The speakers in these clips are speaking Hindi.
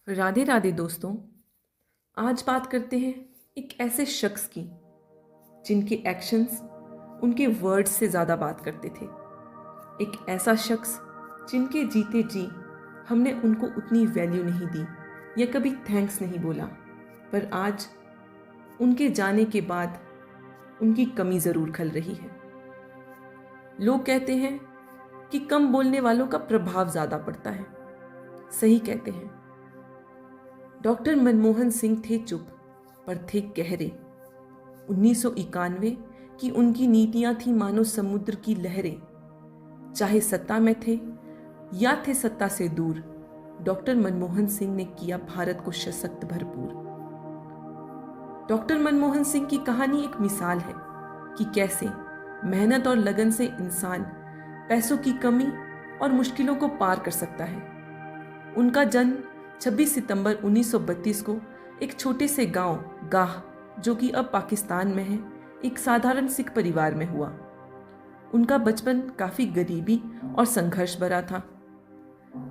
राधे राधे दोस्तों। आज बात करते हैं एक ऐसे शख्स की जिनके एक्शंस उनके वर्ड्स से ज़्यादा बात करते थे। एक ऐसा शख्स जिनके जीते जी हमने उनको उतनी वैल्यू नहीं दी या कभी थैंक्स नहीं बोला, पर आज उनके जाने के बाद उनकी कमी ज़रूर खल रही है। लोग कहते हैं कि कम बोलने वालों का प्रभाव ज़्यादा पड़ता है। सही कहते हैं। डॉक्टर मनमोहन सिंह थे चुप पर थे गहरे। 1991 की उनकी नीतियां थी मानो समुद्र की लहरें। चाहे सत्ता में थे या थे सत्ता से दूर, डॉक्टर मनमोहन सिंह ने किया भारत को सशक्त भरपूर। डॉक्टर मनमोहन सिंह की कहानी एक मिसाल है कि कैसे मेहनत और लगन से इंसान पैसों की कमी और मुश्किलों को पार कर सकता है। उनका जन्म 26 सितंबर 1932 को एक छोटे से गांव गाह, जो कि अब पाकिस्तान में है, एक साधारण सिख परिवार में हुआ। उनका बचपन काफ़ी गरीबी और संघर्ष भरा था।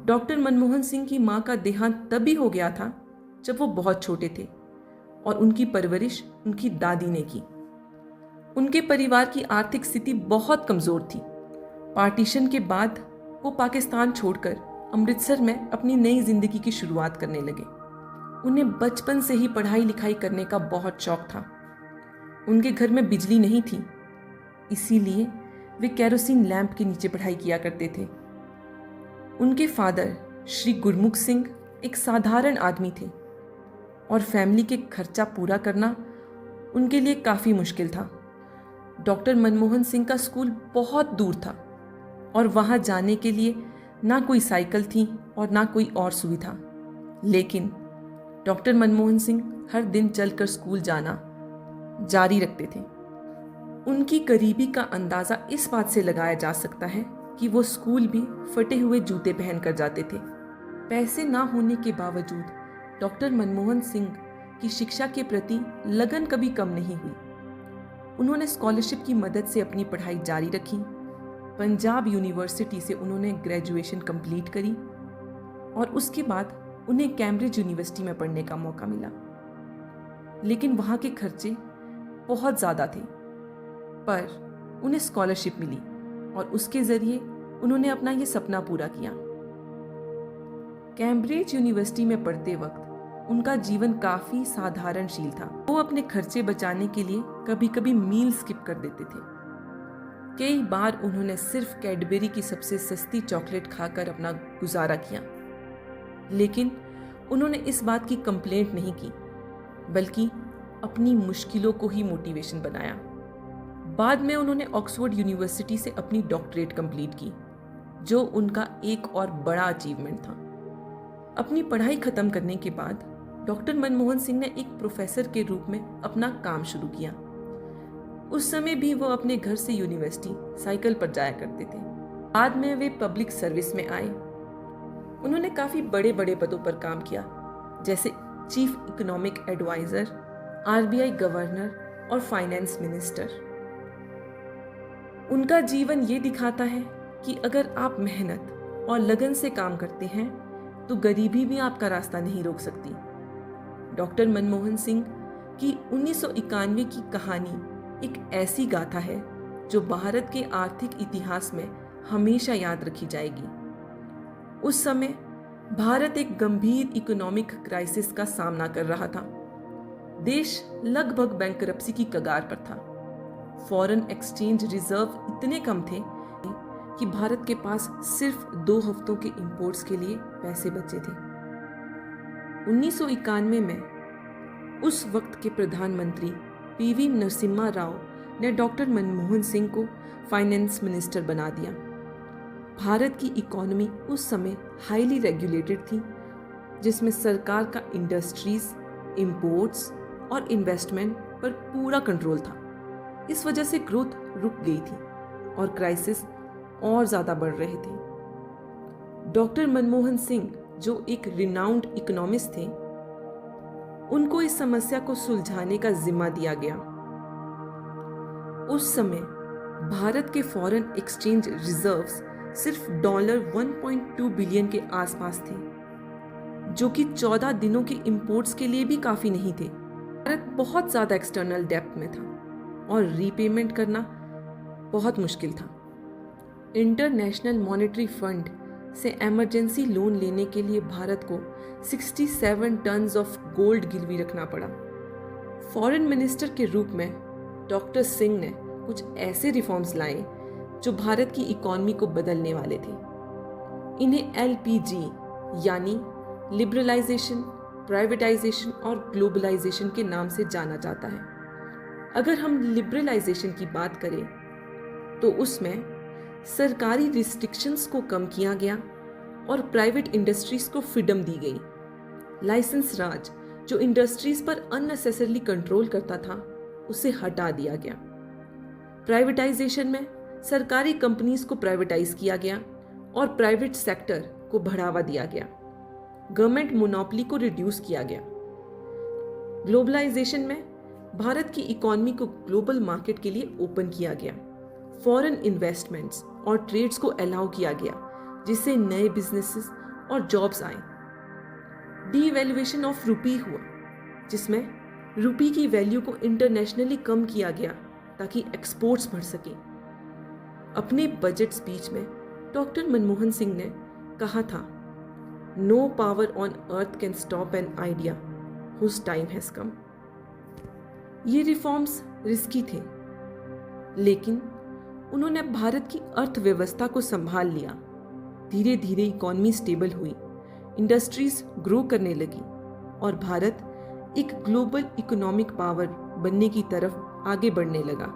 डॉक्टर मनमोहन सिंह की मां का देहांत तभी हो गया था जब वो बहुत छोटे थे और उनकी परवरिश उनकी दादी ने की। उनके परिवार की आर्थिक स्थिति बहुत कमज़ोर थी। पार्टीशन के बाद वो पाकिस्तान छोड़कर अमृतसर में अपनी नई जिंदगी की शुरुआत करने लगे। उन्हें बचपन से ही पढ़ाई लिखाई करने का बहुत शौक था। उनके घर में बिजली नहीं थी, इसीलिए वे केरोसिन लैंप के नीचे पढ़ाई किया करते थे। उनके फादर श्री गुरमुख सिंह एक साधारण आदमी थे और फैमिली के खर्चा पूरा करना उनके लिए काफ़ी मुश्किल था। डॉक्टर मनमोहन सिंह का स्कूल बहुत दूर था और वहाँ जाने के लिए ना कोई साइकिल थी और ना कोई और सुविधा, लेकिन डॉक्टर मनमोहन सिंह हर दिन चलकर स्कूल जाना जारी रखते थे। उनकी गरीबी का अंदाज़ा इस बात से लगाया जा सकता है कि वो स्कूल भी फटे हुए जूते पहनकर जाते थे। पैसे ना होने के बावजूद डॉक्टर मनमोहन सिंह की शिक्षा के प्रति लगन कभी कम नहीं हुई। उन्होंने स्कॉलरशिप की मदद से अपनी पढ़ाई जारी रखी। पंजाब यूनिवर्सिटी से उन्होंने ग्रेजुएशन कंप्लीट करी और उसके बाद उन्हें कैम्ब्रिज यूनिवर्सिटी में पढ़ने का मौका मिला, लेकिन वहाँ के खर्चे बहुत ज़्यादा थे। पर उन्हें स्कॉलरशिप मिली और उसके ज़रिए उन्होंने अपना ये सपना पूरा किया। कैम्ब्रिज यूनिवर्सिटी में पढ़ते वक्त उनका जीवन काफ़ी साधारणशील था। वो अपने खर्चे बचाने के लिए कभी कभी मील स्किप कर देते थे। कई बार उन्होंने सिर्फ कैडबरी की सबसे सस्ती चॉकलेट खाकर अपना गुजारा किया, लेकिन उन्होंने इस बात की कंप्लेंट नहीं की, बल्कि अपनी मुश्किलों को ही मोटिवेशन बनाया। बाद में उन्होंने ऑक्सफोर्ड यूनिवर्सिटी से अपनी डॉक्टरेट कंप्लीट की, जो उनका एक और बड़ा अचीवमेंट था। अपनी पढ़ाई खत्म करने के बाद डॉक्टर मनमोहन सिंह ने एक प्रोफेसर के रूप में अपना काम शुरू किया। उस समय भी वो अपने घर से यूनिवर्सिटी साइकिल पर जाया करते थे। बाद में वे पब्लिक सर्विस में आए। उन्होंने काफ़ी बड़े बड़े पदों पर काम किया, जैसे chief economic adviser, RBI governor और फाइनेंस मिनिस्टर। उनका जीवन ये दिखाता है कि अगर आप मेहनत और लगन से काम करते हैं तो गरीबी भी आपका रास्ता नहीं रोक सकती। डॉक्टर मनमोहन सिंह की 1991 की कहानी एक ऐसी गाथा है जो भारत के आर्थिक इतिहास में हमेशा याद रखी जाएगी। उस समय भारत एक गंभीर इकोनॉमिक क्राइसिस का सामना कर रहा था। देश लगभग बैंकरप्सी की कगार पर था। फॉरेन एक्सचेंज रिजर्व इतने कम थे कि भारत के पास सिर्फ 2 हफ्तों के इंपोर्ट्स के लिए पैसे बचे थे। 1991 में उस वक्त के प्रधानमंत्री पीवी नरसिम्हा राव ने डॉक्टर मनमोहन सिंह को फाइनेंस मिनिस्टर बना दिया। भारत की इकोनॉमी उस समय हाईली रेगुलेटेड थी, जिसमें सरकार का इंडस्ट्रीज, इंपोर्ट्स और इन्वेस्टमेंट पर पूरा कंट्रोल था। इस वजह से ग्रोथ रुक गई थी और क्राइसिस और ज़्यादा बढ़ रहे थे। डॉक्टर मनमोहन सिंह, जो एक रिनाउंड इकोनॉमिस्ट थे, उनको इस समस्या को सुलझाने का जिम्मा दिया गया। उस समय भारत के फॉरेन एक्सचेंज रिजर्व्स सिर्फ $1.2 बिलियन के आसपास थे। जो कि 14 दिनों के इंपोर्ट्स के लिए भी काफ़ी नहीं थे। भारत बहुत ज़्यादा एक्सटर्नल डेब्ट में था और रीपेमेंट करना बहुत मुश्किल था। इंटरनेशनल मॉनेटरी फंड से इमरजेंसी लोन लेने के लिए भारत को 67 टन्स ऑफ गोल्ड गिरवी रखना पड़ा। फॉरेन मिनिस्टर के रूप में डॉक्टर सिंह ने कुछ ऐसे रिफॉर्म्स लाए जो भारत की इकॉनमी को बदलने वाले थे। इन्हें LPG यानी लिबरलाइजेशन, प्राइवेटाइजेशन और ग्लोबलाइजेशन के नाम से जाना जाता है। अगर हम लिबरलाइजेशन की बात करें तो उसमें सरकारी रिस्ट्रिक्शंस को कम किया गया और प्राइवेट इंडस्ट्रीज को फ्रीडम दी गई। लाइसेंस राज जो इंडस्ट्रीज पर अननेसेसरली कंट्रोल करता था उसे हटा दिया गया। प्राइवेटाइजेशन में सरकारी कंपनीज को प्राइवेटाइज किया गया और प्राइवेट सेक्टर को बढ़ावा दिया गया। गवर्नमेंट मोनोपोली को रिड्यूस किया गया। ग्लोबलाइजेशन में भारत की इकॉनमी को ग्लोबल मार्केट के लिए ओपन किया गया। फॉरेन इन्वेस्टमेंट्स और ट्रेड्स को अलाउ किया गया, जिससे नए बिजनेसेस और जॉब्स आए। डीवैल्यूएशन ऑफ रुपी हुआ, जिसमें रुपी की वैल्यू को इंटरनेशनली कम किया गया ताकि एक्सपोर्ट्स बढ़ सके। अपने बजट स्पीच में डॉक्टर मनमोहन सिंह ने कहा था, no power on earth can stop an idea whose time has come. ये रिफॉर्म्स रिस्की थे, लेकिन उन्होंने भारत की अर्थव्यवस्था को संभाल लिया। धीरे धीरे इकॉनमी स्टेबल हुई, इंडस्ट्रीज ग्रो करने लगी और भारत एक ग्लोबल इकोनॉमिक पावर बनने की तरफ आगे बढ़ने लगा।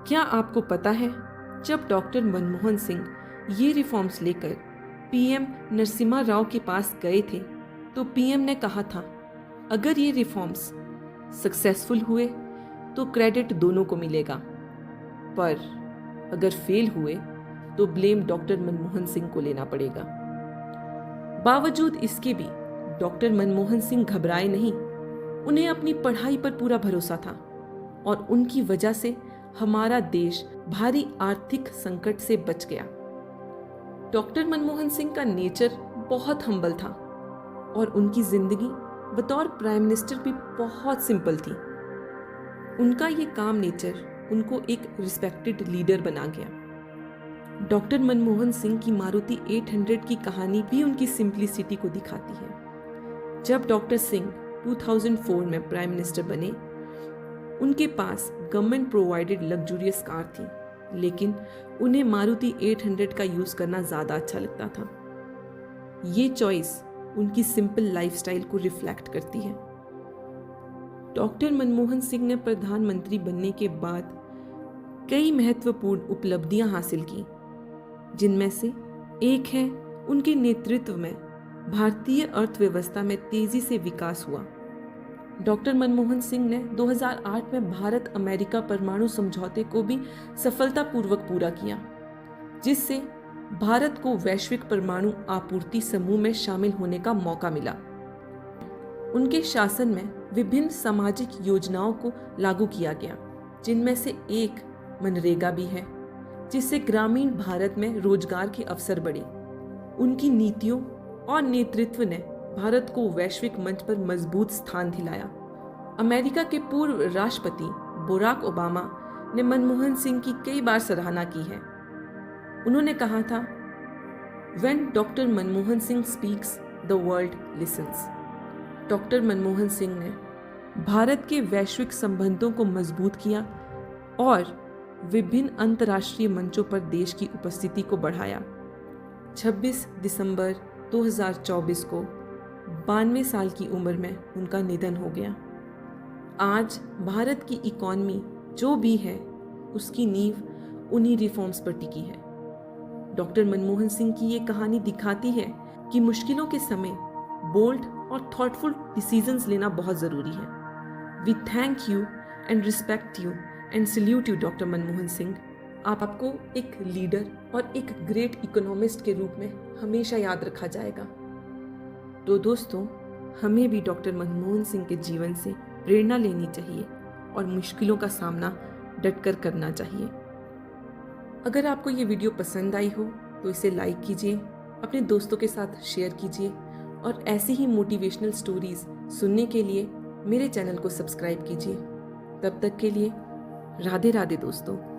क्या आपको पता है, जब डॉक्टर मनमोहन सिंह ये रिफॉर्म्स लेकर PM नरसिम्हा राव के पास गए थे तो PM ने कहा था, अगर ये रिफॉर्म्स सक्सेसफुल हुए तो क्रेडिट दोनों को मिलेगा, पर अगर फेल हुए तो ब्लेम डॉक्टर मनमोहन सिंह को लेना पड़ेगा। बावजूद इसके भी डॉक्टर मनमोहन सिंह घबराए नहीं। उन्हें अपनी पढ़ाई पर पूरा भरोसा था और उनकी वजह से हमारा देश भारी आर्थिक संकट से बच गया। डॉक्टर मनमोहन सिंह का नेचर बहुत हम्बल था और उनकी जिंदगी बतौर प्राइम मिनिस्टर भी बहुत सिंपल थी। उनका ये काम नेचर उनको एक रिस्पेक्टेड लीडर बना गया। डॉक्टर मनमोहन सिंह की मारुति 800 की कहानी भी उनकी सिंप्लिसिटी को दिखाती है। जब डॉक्टर सिंह 2004 में प्राइम मिनिस्टर बने, उनके पास गवर्नमेंट प्रोवाइडेड लग्जूरियस कार थी, लेकिन उन्हें मारुति 800 का यूज करना ज्यादा अच्छा लगता था। ये चॉइस उनकी सिंपल लाइफस्टाइल को रिफ्लेक्ट करती है। डॉक्टर मनमोहन सिंह ने प्रधानमंत्री बनने के बाद कई महत्वपूर्ण उपलब्धियां हासिल की, जिनमें से एक है उनके नेतृत्व में भारतीय अर्थव्यवस्था में तेजी से विकास हुआ। डॉक्टर मनमोहन सिंह ने 2008 में भारत अमेरिका परमाणु समझौते को भी सफलतापूर्वक पूरा किया, जिससे भारत को वैश्विक परमाणु आपूर्ति समूह में शामिल होने का मौका मिला। उनके शासन में विभिन्न सामाजिक योजनाओं को लागू किया गया, जिनमें से एक मनरेगा भी है, जिससे ग्रामीण भारत में रोजगार के अवसर बढ़े। उनकी नीतियों और नेतृत्व ने भारत को वैश्विक मंच पर मजबूत स्थान दिलाया। अमेरिका के पूर्व राष्ट्रपति बराक ओबामा ने मनमोहन सिंह की कई बार सराहना की है। उन्होंने कहा था, "When doctor Manmohan Singh speaks, the world lessons." Doctor Manmohan Singh ने भारत के वैश्विक संबंधों को मजबूत किया और विभिन्न अंतर्राष्ट्रीय मंचों पर देश की उपस्थिति को बढ़ाया। 26 दिसंबर 2024 को 92 साल की उम्र में उनका निधन हो गया। आज भारत की इकॉनमी जो भी है, उसकी नींव उन्हीं रिफॉर्म्स पर टिकी है। डॉक्टर मनमोहन सिंह की ये कहानी दिखाती है कि मुश्किलों के समय बोल्ड और थॉटफुल डिसीजंस लेना बहुत ज़रूरी है। We thank you and respect you and salute you doctor Manmohan Singh. आपको एक लीडर और एक ग्रेट इकोनॉमिस्ट के रूप में हमेशा याद रखा जाएगा। तो दोस्तों, हमें भी डॉक्टर मनमोहन सिंह के जीवन से प्रेरणा लेनी चाहिए और मुश्किलों का सामना डटकर करना चाहिए। अगर आपको ये वीडियो पसंद आई हो तो इसे लाइक कीजिए, अपने दोस्तों के साथ शेयर कीजिए और ऐसी ही मोटिवेशनल स्टोरीज सुनने के लिए मेरे चैनल को सब्सक्राइब कीजिए। तब तक के लिए राधे राधे दोस्तों।